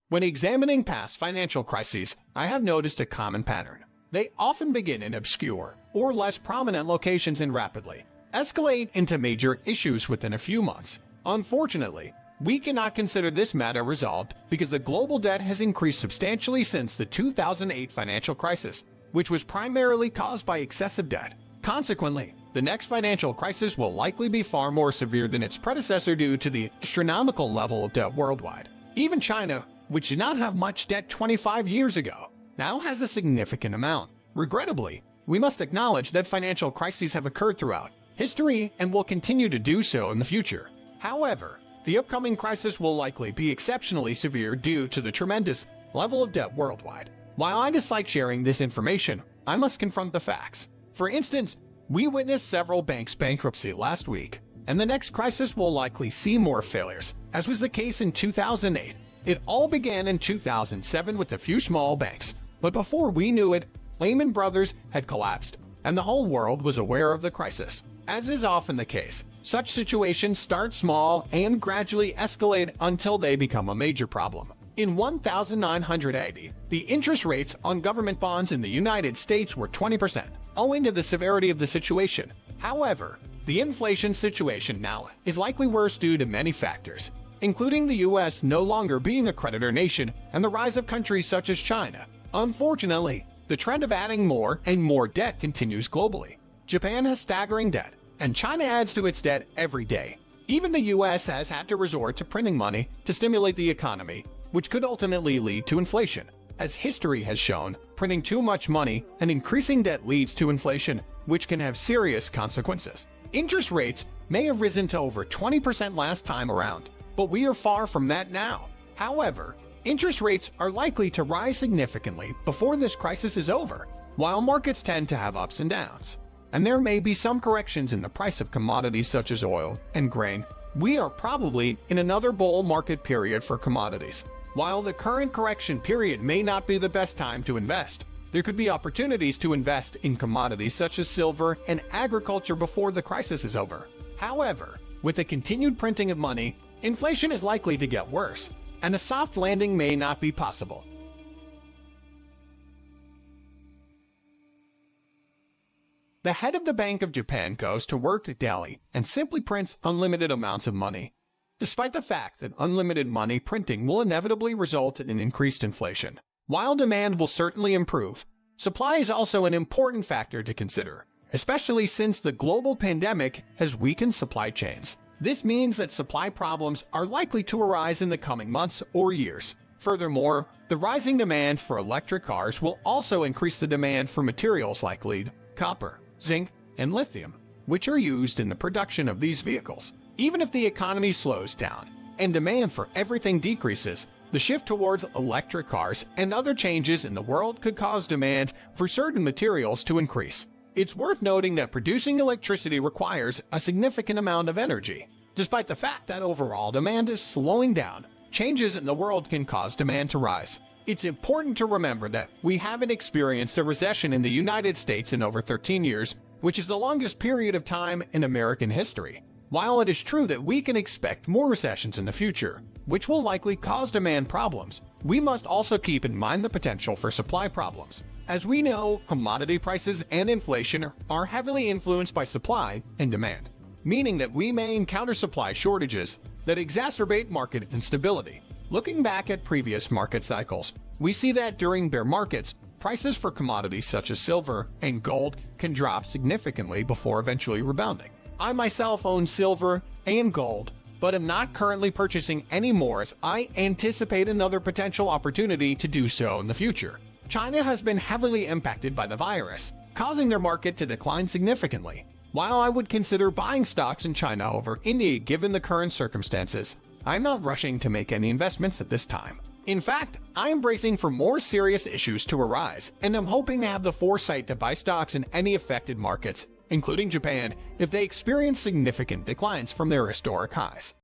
When examining past financial crises, I have noticed a common pattern. They often begin in obscure or less prominent locations and rapidly escalate into major issues within a few months. Unfortunately, we cannot consider this matter resolved because the global debt has increased substantially since the 2008 financial crisis, which was primarily caused by excessive debt. Consequently, the next financial crisis will likely be far more severe than its predecessor due to the astronomical level of debt worldwide. Even China, which did not have much debt 25 years ago, now has a significant amount. Regrettably, we must acknowledge that financial crises have occurred throughout history and will continue to do so in the future. However, the upcoming crisis will likely be exceptionally severe due to the tremendous level of debt worldwide. While I dislike sharing this information, I must confront the facts. For instance, we witnessed several banks' bankruptcy last week, and the next crisis will likely see more failures, as was the case in 2008. It all began in 2007 with a few small banks, but before we knew it, Lehman Brothers had collapsed, and the whole world was aware of the crisis. As is often the case, such situations start small and gradually escalate until they become a major problem. In 1980, the interest rates on government bonds in the United States were 20%, owing to the severity of the situation. However, the inflation situation now is likely worse due to many factors, including the U.S. no longer being a creditor nation and the rise of countries such as China. Unfortunately, the trend of adding more and more debt continues globally. Japan has staggering debt, and China adds to its debt every day. Even the U.S. has had to resort to printing money to stimulate the economy, which could ultimately lead to inflation. As history has shown, printing too much money and increasing debt leads to inflation, which can have serious consequences. Interest rates may have risen to over 20% last time around, but we are far from that now. However, interest rates are likely to rise significantly before this crisis is over, while markets tend to have ups and downs, and there may be some corrections in the price of commodities such as oil and grain. We are probably in another bull market period for commodities. While the current correction period may not be the best time to invest, there could be opportunities to invest in commodities such as silver and agriculture before the crisis is over. However, with the continued printing of money, inflation is likely to get worse, and a soft landing may not be possible. The head of the Bank of Japan goes to work daily and simply prints unlimited amounts of money. Despite the fact that unlimited money printing will inevitably result in increased inflation, while demand will certainly improve, supply is also an important factor to consider, especially since the global pandemic has weakened supply chains. This means that supply problems are likely to arise in the coming months or years. Furthermore, the rising demand for electric cars will also increase the demand for materials like lead, copper, zinc, and lithium, which are used in the production of these vehicles. Even if the economy slows down and demand for everything decreases, the shift towards electric cars and other changes in the world could cause demand for certain materials to increase. It's worth noting that producing electricity requires a significant amount of energy. Despite the fact that overall demand is slowing down, changes in the world can cause demand to rise. It's important to remember that we haven't experienced a recession in the United States in over 13 years, which is the longest period of time in American history. While it is true that we can expect more recessions in the future, which will likely cause demand problems, we must also keep in mind the potential for supply problems. As we know, commodity prices and inflation are heavily influenced by supply and demand, meaning that we may encounter supply shortages that exacerbate market instability. Looking back at previous market cycles, we see that during bear markets, prices for commodities such as silver and gold can drop significantly before eventually rebounding. I myself own silver and gold, but am not currently purchasing any more as I anticipate another potential opportunity to do so in the future. China has been heavily impacted by the virus, causing their market to decline significantly. While I would consider buying stocks in China over India given the current circumstances, I'm not rushing to make any investments at this time. In fact, I am bracing for more serious issues to arise, and am hoping to have the foresight to buy stocks in any affected markets, including Japan, if they experience significant declines from their historic highs.